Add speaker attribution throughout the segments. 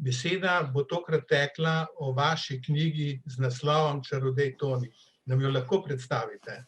Speaker 1: Beseda bo tokrat tekla o vaši knjigi z naslovom Čarodej Toni. Nam jo lahko predstavite?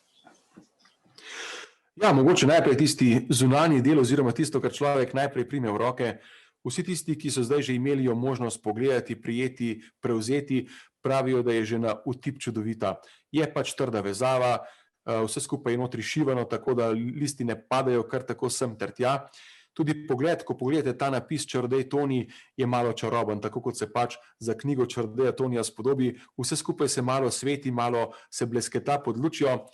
Speaker 2: Ja, mogoče najprej tisti zunanji del oziroma tisto, kar človek najprej prime v roke. Vsi tisti, ki so zdaj že imeli jo možnost pogledati, prijeti, prevzeti, pravijo, da je že na vtip čudovita. Je pač trda vezava, vse skupaj je notri šivano, tako da listi ne padajo kar tako sem ter tja. Tudi pogled, ko pogledate ta napis Čarodej Toni, je malo čaroben, tako kot se pač za knjigo Čarodeja Tonija spodobi. Vse skupaj se malo sveti, malo se blesketa pod lučjo.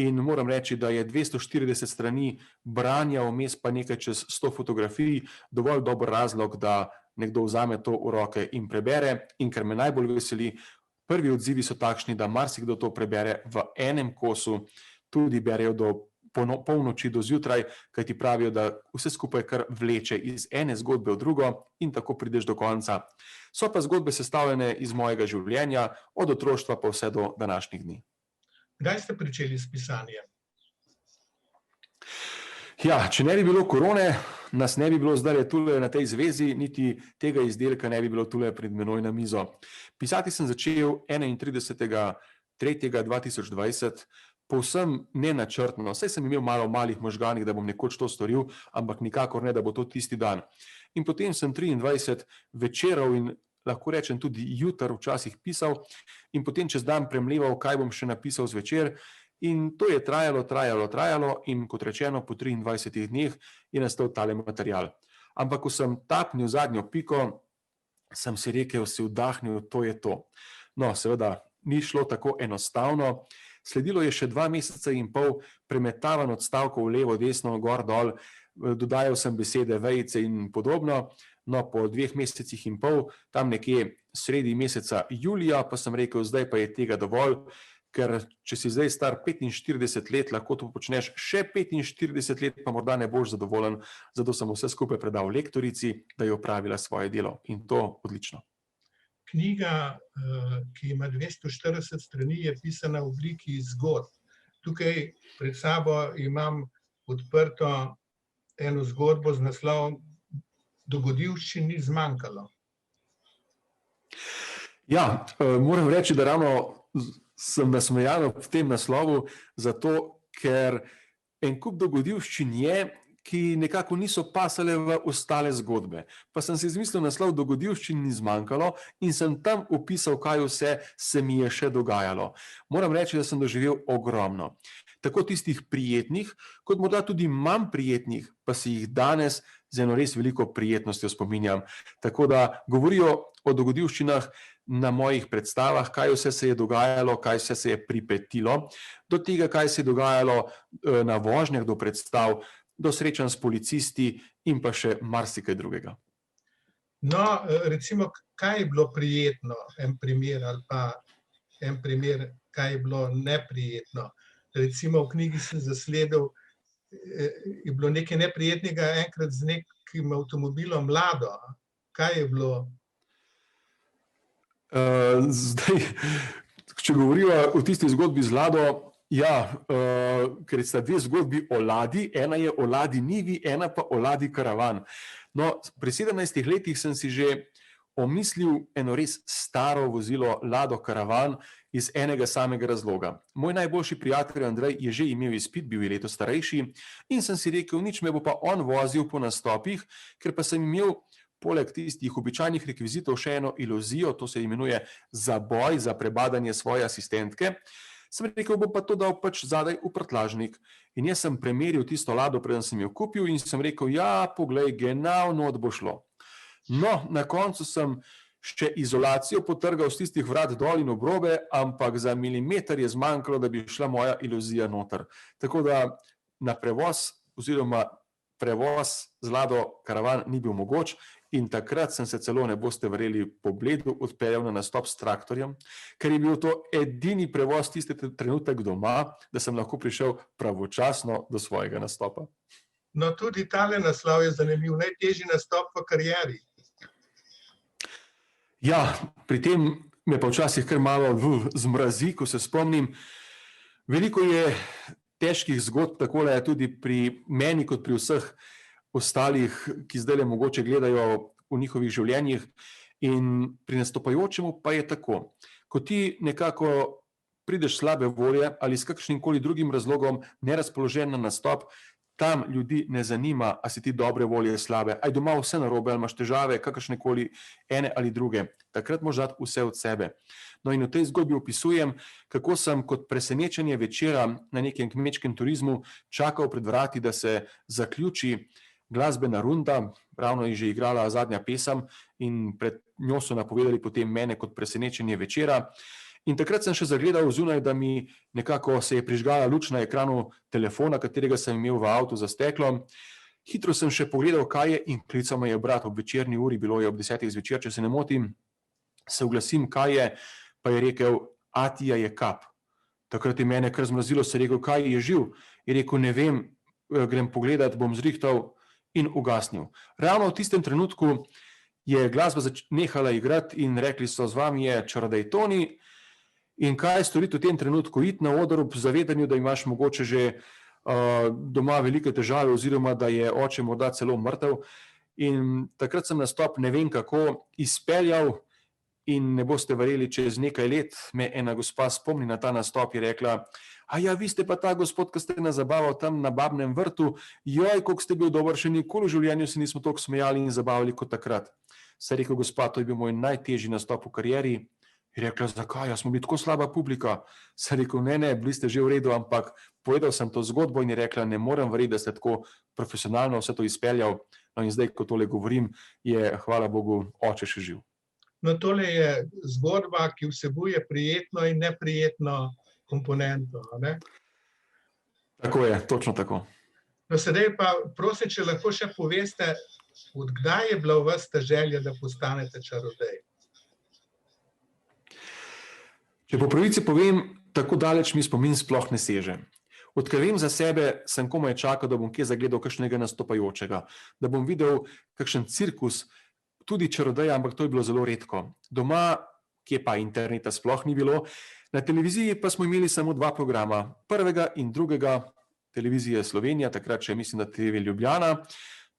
Speaker 2: In moram reči, da je 240 strani branja, vmes pa nekaj čez 100 fotografij, dovolj dober razlog, da nekdo vzame to v roke in prebere. In kar me najbolj veseli, prvi odzivi so takšni, da marsikdo to prebere v enem kosu, tudi berejo do polnoči do zjutraj, kajti pravijo, da vse skupaj kar vleče iz ene zgodbe v drugo in tako prideš do konca. So pa zgodbe sestavljene iz mojega življenja, od otroštva pa vse do današnjih dni.
Speaker 1: Kdaj ste pričeli s pisanjem?
Speaker 2: Ja, če ne bi bilo korone, nas ne bi bilo zdaj tule na tej zvezi, niti tega izdelka ne bi bilo tule pred menoj na mizo. Pisati sem začel 31.3.2020, povsem nenačrtno. Saj sem imel malo malih možganih, da bom nekoč to storil, ampak nikakor ne, da bo to tisti dan. In potem sem 23 večerov in lahko rečem tudi jutr včasih pisal in potem čez dan premleval, kaj bom še napisal zvečer. In to je trajalo in kot rečeno, po 23 dneh je nastal tale material. Ampak ko sem tapnil zadnjo piko, sem si rekel, si vdahnil, to je to. No, seveda, ni šlo tako enostavno. Sledilo je še 2 meseca in pol premetavan odstavkov levo, desno, gor, dol, dodajal sem besede, vejice in podobno. No, po 2 mesecih in pol, tam nekje sredi meseca julija, pa sem rekel, zdaj pa je tega dovolj, ker če si zdaj star 45 let, lahko to počneš še 45 let, pa morda ne boš zadovoljen, zato sem vse skupaj predal lektorici, da je opravila svoje delo in to odlično.
Speaker 1: Knjiga, ki ima 240 strani, je pisana v obliki zgodb. Tukaj pred sabo imam odprto eno zgodbo z naslovom Dogodivščin ni zmanjkalo.
Speaker 2: Ja, moram reči, da ravno sem nasmejan v tem naslovu, zato ker en kup dogodivščin je, ki nekako niso pasale v ostale zgodbe. Pa sem si izmislil naslov Dogodivščin ni zmanjkalo in sem tam opisal, kaj vse se mi je še dogajalo. Moram reči, da sem doživel ogromno. Tako tistih prijetnih, kot morda tudi manj prijetnih, pa si jih danes z eno res veliko prijetnostjo spominjam. Tako da govorijo o dogodivščinah na mojih predstavah, kaj vse se je dogajalo, kaj vse se je pripetilo, do tega, kaj se je dogajalo na vožnjah do predstav, do srečanj s policisti in pa še marsikaj drugega.
Speaker 1: No, recimo, kaj je bilo prijetno, en primer ali pa en primer, kaj je bilo neprijetno. Recimo v knjigi sem zasledil, je bilo nekaj neprijetnega enkrat z nekim avtomobilom Lado. Kaj je bilo?
Speaker 2: Zdaj, če govoriva o tisti zgodbi z Lado, ja, ker sta 2 zgodbi o Ladi, ena je o Ladi Nivi, ena pa o Ladi Karavan. No, pri 17 letih sem si že omislil eno res staro vozilo Lado Karavan iz enega samega razloga. Moj najboljši prijatelj Andrej je že imel izpit, bil je leto starejši in sem si rekel, nič me bo pa on vozil po nastopih, ker pa sem imel poleg tistih običajnih rekvizitov še eno iluzijo, to se imenuje zaboj za prebadanje svoje asistentke. Sem rekel, bom pa to dal pač zadaj v prtljažnik. In jaz sem premeril tisto Lado, preden sem jo kupil in sem rekel, ja, poglej, genau not bo šlo. No, na koncu sem še izolacijo potrgal z tistih vrat dol in obrobe, ampak za milimeter je zmanjkalo, da bi šla moja iluzija noter. Tako da na prevoz oziroma prevoz z Lado Karavan ni bil mogoč in takrat sem se celo, ne boste verjeli, po Bledu odpeljal na nastop s traktorjem, ker je bil to edini prevoz tisti trenutek doma, da sem lahko prišel pravočasno do svojega nastopa.
Speaker 1: No, tudi tale naslov je zanimiv, najtežji nastop v karieri.
Speaker 2: Ja, pri tem me pa včasih kar malo zmrazi, ko se spomnim. Veliko je težkih zgodb, takole je tudi pri meni kot pri vseh ostalih, ki zdajle mogoče gledajo v njihovih življenjih. In pri nastopajočemu pa je tako, ko ti nekako prideš slabe volje ali s kakšnim koli drugim razlogom nerazpoložen na nastop, tam ljudi ne zanima, a si ti dobre volje slabe, aj doma vse narobe, ali imaš težave, kakršne koli ene ali druge. Takrat moraš dati vse od sebe. No in v tej zgodbi opisujem, kako sem kot presenečenje večera na nekem kmečkem turizmu čakal pred vrati, da se zaključi glasbena runda, ravno je že igrala zadnja pesem in pred njo so napovedali potem mene kot presenečenje večera. In takrat sem še zagledal zunaj, da mi nekako se je prižgala luč na ekranu telefona, katerega sem imel v avtu za steklom. Hitro sem še pogledal, kaj je, in klical me je brat ob večerni uri, bilo je ob 10. zvečer, če se ne motim, se oglasim, kaj je, pa je rekel, Atija je kap. Takrat je mene kar zmrazilo, se je rekel, kaj je živ? Je rekel, ne vem, grem pogledat, bom zrihtal in ugasnil. Ravno v tistem trenutku je glasba nehala igrati in rekli so, z vami je čarodej Toni. In kaj storiti v tem trenutku? Iti na oder ob zavedanju, da imaš mogoče že doma velike težave oziroma da je oče morda celo mrtev. In takrat sem nastop ne vem kako izpeljal in ne boste verjeli, čez nekaj let me ena gospa spomni na ta nastop, je rekla, a ja, vi ste pa ta gospod, ki ste nas zabaval tam na Babnem vrtu, joj, koliko ste bil dober, še nikoli v življenju se nismo toliko smejali in zabavali kot takrat. Se je rekel, gospa, to je bil moj najtežji nastop v karieri. Je rekla, zakaj, smo bili tako slaba publika. Se je rekel, ne, bili ste že v redu, ampak povedal sem to zgodbo in je rekla, ne morem verjeti, da ste tako profesionalno vse to izpeljal. No in zdaj, ko tole govorim, je, hvala Bogu, oče še živ.
Speaker 1: No, tole je zgodba, ki vsebuje prijetno in neprijetno komponento, ne?
Speaker 2: Tako je, točno tako.
Speaker 1: No, sedaj pa prosim, če lahko še poveste, od kdaj je bila v vas ta želja, da postanete čarodej?
Speaker 2: Če po pravici povem, tako daleč mi spomin sploh ne seže. Odkar vem za sebe, sem komaj čakal, da bom kje zagledal kakšnega nastopajočega, da bom videl kakšen cirkus, tudi čarodeja, ampak to je bilo zelo redko. Doma, kje pa interneta sploh ni bilo, na televiziji pa smo imeli samo 2 programa, prvega in drugega, televizije Slovenija, takrat še mislim, da TV Ljubljana,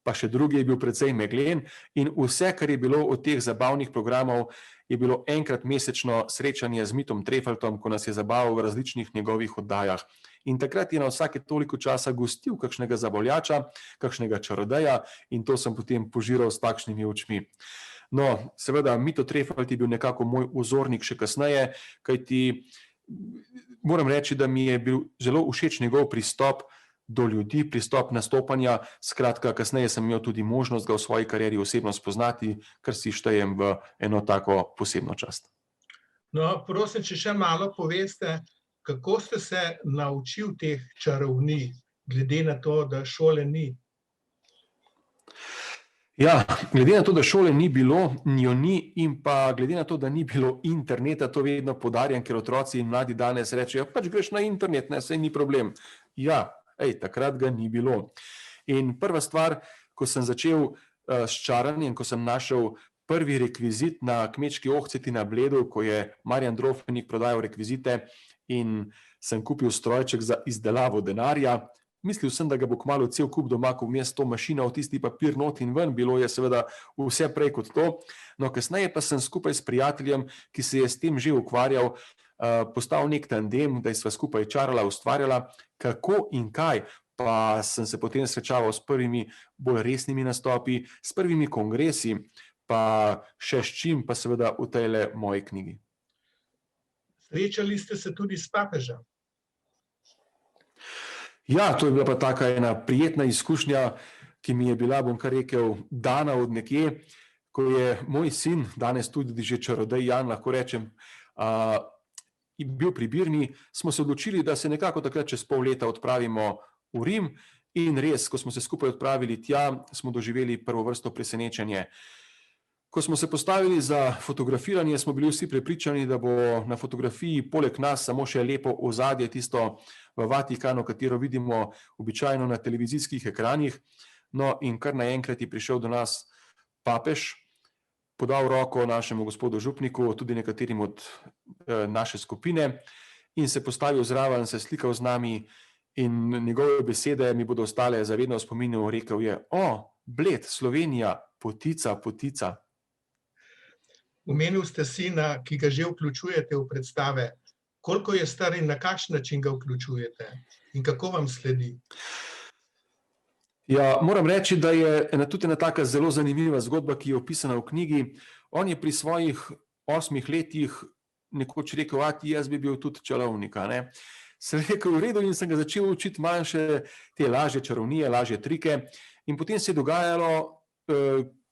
Speaker 2: pa še drugi je bil precej meglen in vse, kar je bilo od teh zabavnih programov, je bilo enkrat mesečno srečanje z Mitom Trefaltom, ko nas je zabaval v različnih njegovih oddajah. In takrat je na vsake toliko časa gostil kakšnega zabavljača, kakšnega čarodeja in to sem potem požiral s takšnimi očmi. No, seveda, Mito Trefalt je bil nekako moj vzornik še kasneje, kajti moram reči, da mi je bil zelo všeč njegov pristop do ljudi, pristop nastopanja. Skratka, kasneje sem imel tudi možnost ga v svoji karieri osebno spoznati, kar si štejem v eno tako posebno čast.
Speaker 1: No, prosim, če še malo poveste, kako ste se naučil teh čarovnij, glede na to, da šole ni?
Speaker 2: Ja, glede na to, da šole ni bilo, njo ni in pa glede na to, da ni bilo interneta, to vedno poudarjam, ker otroci in mladi danes rečejo, pač greš na internet, ne, saj ni problem. Ja, takrat ga ni bilo. In prva stvar, ko sem začel s čaranjem, ko sem našel prvi rekvizit na kmečki ohceti na Bledu, ko je Marjan Drofenik prodajal rekvizite in sem kupil strojček za izdelavo denarja. Mislil sem, da ga bo kmalu cel kup doma, ko vmes to mašino, v tisti papir not in ven, bilo je seveda vse prej kot to. No, kasneje pa sem skupaj s prijateljem, ki se je s tem že ukvarjal, postal nek tandem, da sva skupaj čarala, ustvarjala, kako in kaj, pa sem se potem srečaval s prvimi bolj resnimi nastopi, s prvimi kongresi, pa še s čim, pa seveda v tejle moji knjigi.
Speaker 1: Srečali ste se tudi s papežem?
Speaker 2: Ja, to je bila pa taka ena prijetna izkušnja, ki mi je bila, bom kar rekel, dana od nekje, ko je moj sin, danes tudi že čarodej Jan, lahko rečem, bil pri Birni, smo se odločili, da se nekako takrat čez pol leta odpravimo v Rim in res, ko smo se skupaj odpravili tja, smo doživeli prvo vrsto presenečenje. Ko smo se postavili za fotografiranje, smo bili vsi prepričani, da bo na fotografiji poleg nas samo še lepo ozadje, tisto v Vatikanu, katero vidimo običajno na televizijskih ekranih. No in kar naenkrat je prišel do nas papež, podal roko našemu gospodu župniku, tudi nekaterim od naše skupine in se postavil zraven, se slikal z nami in njegove besede mi bodo ostale zavedno v spominu, rekel je, Bled, Slovenija, potica, potica.
Speaker 1: Omenil ste sina, ki ga že vključujete v predstave. Koliko je star in na kakšen način ga vključujete? In kako vam sledi?
Speaker 2: Ja, moram reči, da je tudi ena taka zelo zanimiva zgodba, ki je opisana v knjigi. On je pri svojih 8 letih nekoč rekel, jaz bi bil tudi čarovnik, a ne. Sem rekel, v redu, in sem ga začel učiti manjše te lažje čarovnije, lažje trike. In potem se je dogajalo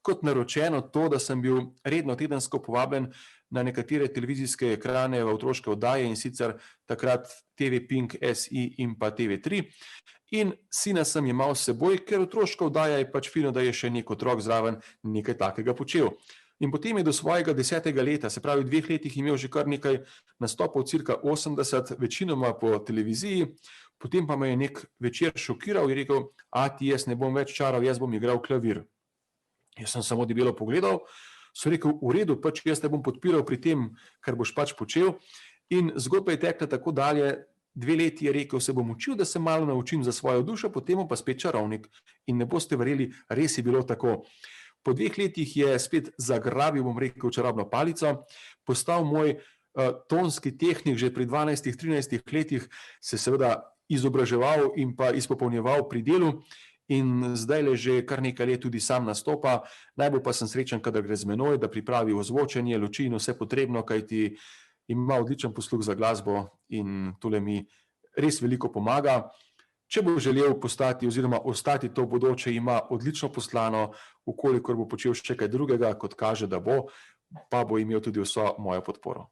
Speaker 2: kot naročeno to, da sem bil redno tedensko povabljen na nekatere televizijske ekrane v otroške oddaje, in sicer takrat TV Pink, SI in pa TV3. In sina sem imel s seboj, ker otroška oddaja je pač fino, da je še nek otrok zraven nekaj takega počel. In potem je do svojega 10. leta, se pravi 2 letih, imel že kar nekaj nastopov, cirka 80, večinoma po televiziji. Potem pa me je nek večer šokiral in rekel, ati, jaz ne bom več čaral, jaz bom igral klavir. Jaz sem samo debelo pogledal, sem rekel, v redu, pač jaz te bom podpiral pri tem, kar boš pač počel. In zgodba je tekla tako dalje. 2 leti je rekel, se bom učil, da se malo naučim za svojo dušo, potem pa spet čarovnik. In ne boste verjeli, res je bilo tako. Po 2 letih je spet zagrabil, bom rekel, čarobno palico, postal moj tonski tehnik, že pri 12-13 letih se seveda izobraževal in pa izpopolnjeval pri delu, in zdaj le že kar nekaj let tudi sam nastopa. Najbolj pa sem srečen, kadar gre z menoj, da pripravi ozvočenje, luči in vse potrebno, kajti ima odličen posluh za glasbo in tole mi res veliko pomaga. Če bo želel postati oziroma ostati to v bodoče, ima odlično poslano, vkolikor bo počel še kaj drugega, kot kaže, da bo, pa bo imel tudi vso mojo podporo.